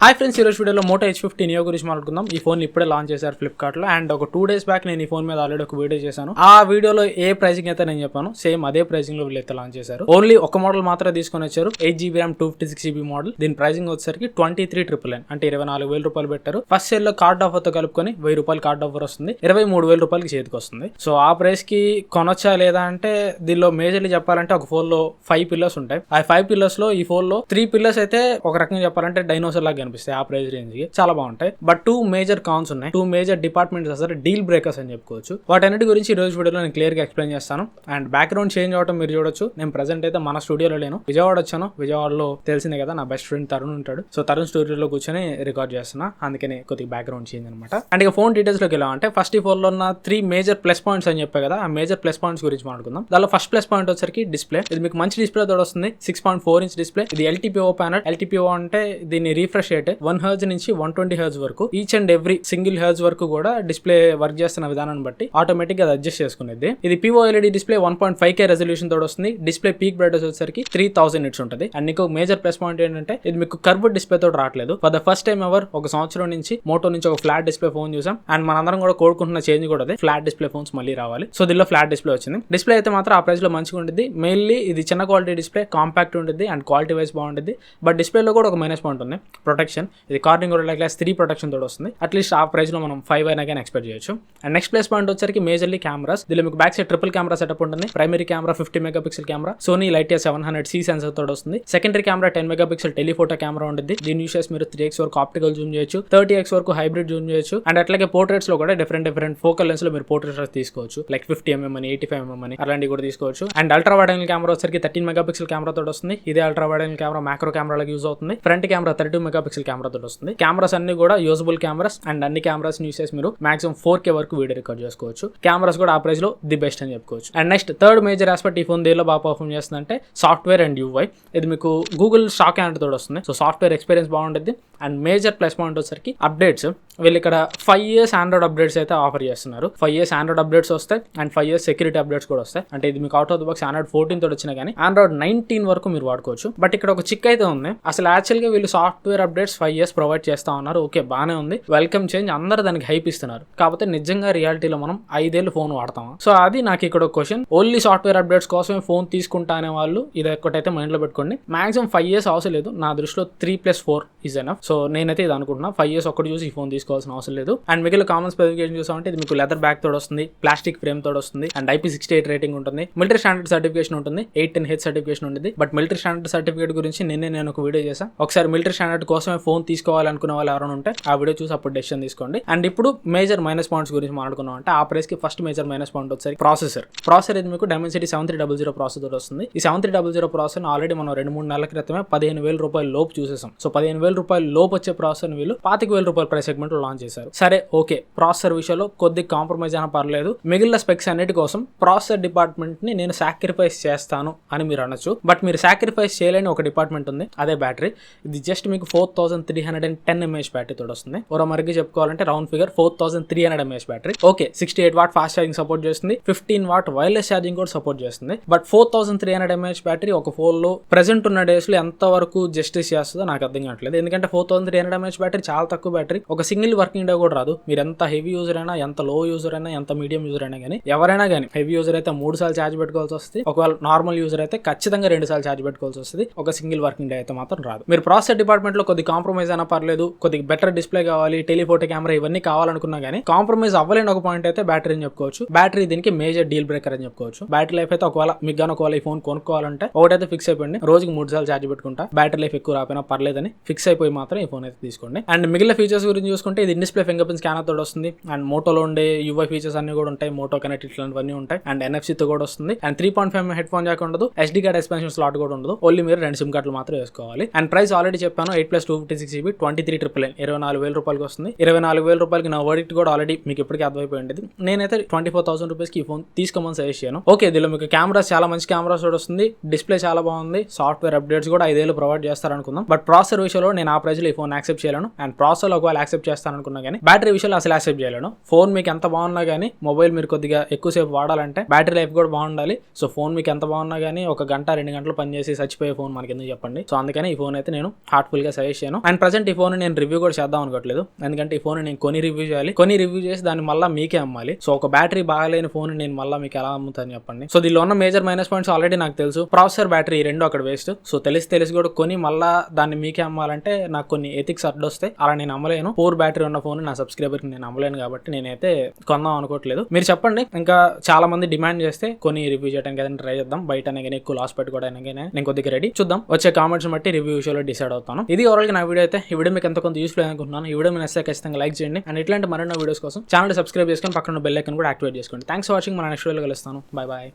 Hi friends, ఈరోజు వీడియోలో Moto H50 neo గురించి మాట్లాడుకుందాం. ఈ ఫోన్ ఇప్పుడే లాంచ్ చేశారు ఫ్లిప్కార్ట్ లో. అండ్ ఒక 2 days బ్యాక్ నేను ఈ ఫోన్ మీద ఆల్రెడీ ఒక వీడియో చేశాను. ఆ వీడియోలో ఏ ప్రైసింగ్ అయితే నేను చెప్పాను, సేమ్ అదే ప్రైసింగ్ లో వీళ్ళైతే లాంచ్ చేశారు. ఓన్లీ ఒక మోడల్ మాత్రమే తీసుకొని వచ్చారు, 8GB RAM 256GB మోడల్. దీని ప్రైసింగ్ వచ్చేసరికి 23,999 అంటే 24,000 రూపాయలు పెట్టారు. ఫస్ట్ సేల్ లో కార్డ్ ఆఫర్ తో కలుపుకొని 1000 రూపాయలు కార్డ్ ఆఫర్ వస్తుంది, 23,000 రూపాయలకి చేతికి వస్తుంది. సో ఆ ప్రైస్ కి కొనొచ్చా లేదా అంటే, దీనిలో మేజర్లీ చెప్పాలంటే ఒక ఫోన్ లో 5 పిల్లర్స్ ఉంటాయి. ఆ 5 పిల్లర్స్ లో ఈ ఫోన్ లో 3 పిల్లర్స్ అయితే ఒక రకంగా చెప్పాలంటే డైనోసర్ లాగా కనిపిస్తాయి. ఆ ప్రైస్ రేంజ్ చాలా బాగుంటాయి. బట్ 2 మేజర్ కాన్స్ ఉన్నాయి, 2 మేజర్ డిపార్ట్మెంట్స్ అసలు డీల్ బ్రేకర్స్ అని చెప్పుకోవచ్చు. వాటన్నిటి గురించి ఈ రోజు వీడియోలో నేను క్లియర్ గా ఎక్స్ప్లెయిన్ చేస్తాను. అండ్ బ్యాక్గ్రౌండ్ చేంజ్ అవడం మీరు చూడొచ్చు. నేను ప్రెసెంట్ అయితే మన స్టూడియోలో లేను, విజయవాడ వచ్చాను. విజయవాడలో తెలిసిందే కదా, నా బెస్ట్ ఫ్రెండ్ తరుణ్ ఉంటాడు. సో తరుణ్ స్టూడియోలో కూర్చొని రికార్డ్ చేస్తున్నా, అందుకని కొద్దిగా బ్యాక్గ్రౌండ్ చేంజ్ అనమాట. అండ్ ఇక ఫోన్ డీటెయిల్స్ లోకి వెళ్ళాం అంటే, ఫస్ట్ ఈ ఫోన్ లో ఉన్న 3 మేజర్ ప్లస్ పాయింట్స్ అని చెప్పా కదా, ఆ మేజర్ ప్లస్ పాయింట్స్ గురించి మాట్లాడుకుందాం. దానిలో ఫస్ట్ ప్లస్ పాయింట్ వచ్చరికి డిస్ప్లే. ఇది మీకు మంచి డిస్ప్లే తోడు వస్తుంది, 6.4 inch డిస్ప్లే. ఇది LTPO ప్యానల్. LTPO అంటే దీని రిఫ్రెష్ రేట్ 1 Hz నుంచి 120 Hz వరకు, each and every single hertz వరకు కూడా డిస్ప్లే వర్క్ చేస్తున్న విధానాన్ని బట్టి ఆటోమేటిక్ గా అడ్జస్ట్ చేసుకునేది. ఇది POLED డిస్ప్లే 1.5K రెజల్యూషన్ తోడు వస్తుంది. డిస్ప్లే పీక్ బ్రైట్నెస్ వచ్చేసరికి 3000 nits ఉంటుంది. అండ్ మీకు మేజర్ ప్లస్ పాయింట్ ఏంటంటే, ఇది మీకు కర్వ్డ్ డిస్ప్లే తోడు రావట్లేదు. For the first time ever ఒక సంవత్సరం నుంచి మోటో నుంచి ఒక ఫ్లాట్ డిస్ప్లే ఫోన్ చూసాం. అండ్ మనందరం కూడా కోరుకుంటున్న చేంజ్ కూడా అదే, ఫ్లాట్ డిస్ప్లే ఫోన్స్ మళ్ళీ రావాలి. సో దీనిలో ఫ్లాట్ డిస్ప్లే వచ్చింది. డిస్ప్లే అయితే మాత్రం ఆ ప్రైస్ లో మంచిగా ఉంటుంది. మెయిన్లీ ఇది చిన్న క్వాలిటీ డిస్ప్లే, కాంపాక్ట్ ఉంటుంది అండ్ క్వాలిటీ వైజ్ బాగుంటుంది. బట్ డిస్ప్లేలో కూడా ఒక మైనస్ పాయింట్ ఉంది, ప్రొటెక్షన్. ఇది కార్నింగ్ గొరిల్లా గ్లాస్ 3 ప్రొటెక్షన్ తోడు వస్తుంది. అట్లీస్ట్ ఆ ప్రైస్ లో మనం 5 అయినా కానీ ఎక్స్పెక్ట్ చేయొచ్చు. అండ్ నెక్స్ట్ ప్లేస్ పాయింట్ వచ్చరికి మేజర్లీ కెమెరాస్. దీనిలో మీకు back side triple camera setup ఉంటుంది. Primary camera 50 megapixel camera, Sony Lytia 700C sensor తోడు వస్తుంది. Secondary camera 10 megapixel telephoto camera ఉంటుంది. దీని యూస్ చేసి మీరు 3x వరకు ఆప్టికల్ జూమ్ చేయొచ్చు, 30x వరకు హైబ్రిడ్ జూమ్ చేయొచ్చు. అండ్ అట్లాగే పోర్ట్రేట్స్ లో కూడా డిఫరెంట్ ఫోకల్ లెన్స్ లో మీరు పోర్ట్రేట్స్ తీసుకోవచ్చు, లైక్ 50mm అని 85mm అని అలాంటివి కూడా తీసుకోవచ్చు. And ultra wide angle camera వచ్చరికి 13 మెగాపిక్సెల్ కెమెరా తోడు వస్తుంది. ఇదే ultra wide angle camera macro కెమెరాలకు యూజ్ అవుతుంది. ఫ్రంట్ కెమెరా 32 మెగాపిక్సెల్ కెమెరా తోడు వస్తుంది. కెమెరాస్ అన్ని కూడా యూజబుల్ కెమెరాస్. అండ్ అన్ని కెమెరాస్ యూస్ చేసి మీరు మాక్సిమం 4K వరకు వీడియో రికార్డ్ చేసుకోవచ్చు. కెమెరాస్ కూడా ఆ ప్రైస్ లో ది బెస్ట్ అని చెప్పుకోవచ్చు. And next third major aspect, ఈ ఫోన్ దేనిలో బాగా పర్ఫార్మ్ చేస్తుందంటే సాఫ్ట్వేర్ అండ్ UI. ఇది మీకు గూగుల్ స్టాక్ హ్యాండ్ తోడు వస్తుంది. సో సాఫ్ట్వేర్ ఎక్స్పీరియన్స్ బాగుంటుంది. అండ్ మేజర్ ప్లస్ పాయింట్ వచ్చరికి అప్డేట్స్. వీళ్ళు ఇక్కడ 5 years ఆండ్రాయిడ్ అప్డేట్స్ అయితే ఆఫర్ చేస్తున్నారు. 5 years ఆండ్రాయిడ్ అప్డేట్స్ వస్తాయి అండ్ 5 years సెక్యూరిటీ అప్డేట్స్ కూడా వస్తాయి. అంటే ఇది మీకు out of the box Android 14 తోడు వచ్చినా కానీ ఆండ్రాయిడ్ 19 వరకు మీరు వాడుకోవచ్చు. బట్ ఇక్కడ ఒక చిక్ అయితే ఉంది. అసలు యాక్చువల్ గా వీళ్ళు సాఫ్ట్వేర్ అప్డేట్స్ 5 years ప్రొవైడ్ చేస్తా ఉన్నారు. ఓకే, బానే ఉంది, వెల్కమ్ చేంజ్, అందరూ దానికి హైప్ ఇస్తున్నారు. కాకపోతే నిజంగా రియాలిటీలో మనం 5 ఏళ్ళు ఫోన్ వాడతామా? సో అది నాకు ఇక్కడ ఒక క్వశ్చన్. ఓన్లీ సాఫ్ట్వేర్ అప్డేట్స్ కోసమే ఫోన్ తీసుకుంటా అనే వాళ్ళు ఇది ఒక్కటైతే మైండ్ లో పెట్టుకోండి. మాక్సిమం 5 years అవసరం లేదు, నా దృష్టిలో 3+4 ఈజ్ ఎనఫ్. సో నేనైతే ఇది అనుకుంటున్నా, 5 years ఒక్కటి చూసి ఈ ఫోన్ తీసుకోవాల్సిన అవసరం లేదు. అండ్ మిగిలిన కామన్ స్పెసిఫికేషన్ చూసామంటే, ఇది మీకు లెదర్ బ్యాక్ తోడు వస్తుంది, ప్లాస్టిక్ ఫ్రేమ్ తోడు వస్తుంది, అండ్ IP68 రేటింగ్ ఉంటుంది, మిలిటరీ స్టాండర్డ్ సర్టిఫికేషన్ ఉంటుంది, 810H సర్టిఫికేషన్ ఉంటుంది. బట్ మిలిటరీ స్టాండర్డ్ సర్టిఫికేట్ గురించి నేను ఒక వీడియో చేశాను. ఒకసారి మిలిటరీ స్టాండర్డ్ కోసమే ఫోన్ తీసుకోవాలనుకునే వాళ్ళు ఎవరైనా ఉంటే ఆ వీడియో చూసి అప్పుడు డెసిషన్ తీసుకోండి. అండ్ ఇప్పుడు మేజర్ మైనస్ పాయింట్స్ గురించి మాట్లాడుకున్నాం అంటే, ఆ ప్రైస్ కి ఫస్ట్ మేజర్ మైనస్ పాయింట్ వచ్చేసి ప్రాసెసర్. ఇది మీకు Dimensity 7300 ప్రాసెసర్ వస్తుంది. ఈ 7300 ప్రాసెసర్ ఆల్రెడీ మనం 2-3 నెలల క్రితమే 15,000 రూపాయల లోపు చూసేసాం. సో 15,000 రూపాయల లోపు వచ్చే ప్రాసెసర్ వీళ్ళు 25,000 రూపాయల ప్రైస్ సెగ్మెంట్ లో లాంచ్ చేశారు. సరే ఓకే, ప్రాసెసర్ విషయంలో కొద్ది కాంప్రమైజ్ అయినా పర్లేదు. మిగిలిన స్పెక్స్ అన్నిటి కోసం ప్రాసెసర్ డిపార్ట్మెంట్ ని నేను సాక్రిఫైస్ చేస్తాను అని మీరు అనొచ్చు. బట్ మీరు సాక్రిఫైస్ చేయలేని ఒక డిపార్ట్మెంట్ ఉంది, అదే బ్యాటరీ. ఇది జస్ట్ మీకు 4310 mAh బ్యాటరీ తోడు వస్తుంది. మరికి చెప్పుకోవాలంటే round figure 4300 mAh battery. Okay, 68 watt fast charging support చేస్తుంది, 15 వాట్ వైర్లెస్ ఛార్జింగ్ కూడా సపోర్ట్ చేస్తుంది. బట్ 4300 mAh బ్యాటరీ ఒక ఫోన్ లో ప్రెసెంట్ ఉన్న డేస్ లో ఎంత వరకు జస్టిస్ చేస్తుందో నాకు అర్థం కావట్లేదు. ఎందుకంటే 4300 mAh బ్యాటరీ చాలా తక్కువ బ్యాటరీ. ఒక సింగిల్ వర్కింగ్ డే కూడా రాదు. మీరు ఎంత హెవీ యూజర్ అయినా, ఎంత లో యూజర్ అయినా, ఎంత మీడియం యూజర్ అయినా కానీ, ఎవరైనా కానీ హెవీ యూజర్ అయితే 3 సార్లు ఛార్జ్ పెట్టుకోవాల్సి వస్తుంది. ఒకవేళ నార్మల్ యూజర్ అయితే ఖచ్చితంగా 2 సార్లు ఛార్జ్ పెట్టుకోవాల్సి వస్తుంది. ఒక సింగిల్ వర్కింగ్ డే అయితే మాత్రం రాదు. మీరు ప్రాసెసర్ డిపార్ట్మెంట్ లో కొద్ది కాంప్రమైజ్ అయినా పర్లేదు, కొద్దిగా బెటర్ డిస్ప్లే కావాలి, టెలిఫోటో కెమెరా ఇవన్నీ కావాలనుకున్నా కానీ కాంప్రమైజ్ అవ్వలేని ఒక పాయింట్ అయితే బ్యాటరీ అని చెప్పుకోవచ్చు. బ్యాటరీ దీనికి మేజర్ డీల్ బ్రేకర్ అని చెప్పుకోవచ్చు. బ్యాటరీ లైఫ్ అయితే ఒకవేళ ఈ ఫోన్ కొనుక్కోవాలంటే ఒకటైతే ఫిక్స్ అయిపోయింది, రోజుకి 3 సార్లు ఛార్జ్ పెట్టుకుంటా, బ్యాటరీ లైఫ్ ఎక్కువ రాపోయినా పర్లేదని ఫిక్స్ అయిపోయి మాత్రం ఈ ఫోన్ అయితే తీసుకోండి. అండ్ మిగిలిన ఫీచర్స్ గురించి చూసుకుంటే, ఇది డిస్ప్లే ఫింగర్ ప్రింట్ స్కానర్ తోడు వస్తుంది. అండ్ మోటోలో ఉండే UI ఫీచర్స్ అన్ని కూడా ఉంటాయి, మోటో కనెక్ట్ ఇట్లాంటివన్నీ ఉంటాయి. అండ్ NFC తో కూడా వస్తుంది. And 3.5mm head phone Jack ఉండదు, SD కార్డ్ ఎక్స్పాన్షన్ స్లాట్ కూడా ఉండదు. ఓన్లీ మీరు 2 SIM కార్డులు మాత్రం వేసుకోవాలి. అండ్ ప్రైస్ ఆల్రెడీ చెప్పాను, 8+256GB 23,999 24,000 రూపాయలకి వస్తుంది. 24,000 రూపాయలకి నా వర్డిక్ట్ కూడా ఆల్రెడీ మీకు ఇప్పటికీ అర్థమైపోయింది. నేనైతే 24,000 రూపీస్కి ఈ ఫోన్ తీసుకోమని సజెస్ట్ చేయను. ఓకే, దీనిలో మీకు కెమెరాస్ చాలా మంచి కెమెరాస్ కూడా వస్తుంది, డిస్ప్లే చాలా బాగుంది, సాఫ్ట్వేర్ అప్డేట్స్ కూడా 5 ఏళ్ళు ప్రొవైడ్ చేస్తారు అనుకుందాం. బట్ ప్రాసెసర్ విషయంలో నేను ఆ ప్రైస్ లో ఈ ఫోన్ యాక్సెప్ట్ చేయలేను. అండ్ ప్రాసెసర్ ఒకవేళ యాక్సెప్ట్ చేస్తాను అనుకున్నా కానీ బ్యాటరీ విషయాలు అసలు యాక్సెప్ట్ చేయలేను. ఫోన్ మీకు ఎంత బాగున్నా కానీ మొబైల్ మీరు కొద్దిగా ఎక్కువసేపు వాడాలంటే బ్యాటరీ లైఫ్ కూడా బాగుండాలి. సో ఫోన్ మీకు ఎంత బాగున్నా కానీ 1 గంట 2 గంటలు పనిచేసి చచ్చిపోయే ఫోన్ మనకి ఎందుకు చెప్పండి. సో అందుకని ఈ ఫోన్ అయితే నేను హార్ట్ఫుల్ గా సజెస్ట్ చేయను. అండ్ ప్రజెంట్ ఈ ఫోన్ నేను రివ్యూ కూడా చేద్దాం అనుకోవట్లేదు, ఎందుకంటే ఈ ఫోన్ నేను రివ్యూ చేయాలి, రివ్యూ చేసి దాన్ని మళ్ళీ మీకే అమ్మాలి. సో ఒక బ్యాటరీ బాగాలేని ఫోన్ నేను మళ్ళీ మీకు ఎలా అమ్ముతాను చెప్పండి. సో దీనిలో ఉన్న మేజర్ మైనస్ పాయింట్స్ ఆల్రెడీ నాకు తెలుసు. ప్రాసెసర్, బ్యాటరీ ఈ రెండు అక్కడ వేస్ట్. సో తెలిసి కూడా మళ్ళీ దాన్ని మీకే అమ్మాలంటే నాకు కొన్ని ఎథిక్స్ అడ్డొస్తాయి, అలా నేను అమ్మలేను. 4 బ్యాటరీ ఉన్న ఫోన్ నా సబ్స్క్రైబర్ కి నేను అమ్మలేను కాబట్టి నేనైతే కొందాం అనుకోవట్లేదు. మీరు చెప్పండి, ఇంకా చాలా మంది డిమాండ్ చేస్తే రివ్యూ చేయడానికి ఏదైనా ట్రై చేద్దాం. బయట ఎక్కువ లాస్ పెట్టుకోవడానికి నేను కొద్దిగా రెడీ. చూద్దాం, వచ్చే కామెంట్స్ బట్టి రివ్యూ విషయంలో డిసైడ్ అవుతాను. ఇది ఓవరాల్ గా నా వీడియో అయితే. ఈ వీడియో మీకు ఎంత కొంత యూస్ఫుల్ అనుకుంటున్నాను. ఈ వీడియో నచ్చితే ఖచ్చితంగా లైక్ చేయండి. అండ్ ఇట్లాంటి మరిన్ని వీడియోస్ కోసం ఛానల్ సబ్స్క్రైబ్ చేసుకొని పక్కన బెల్ ఐకాన్ కూడా యాక్టివేట్ చేసుకోండి. Thanks for watching. మన నెక్స్ట్ వీడియోలో కలుస్తాను. Bye bye.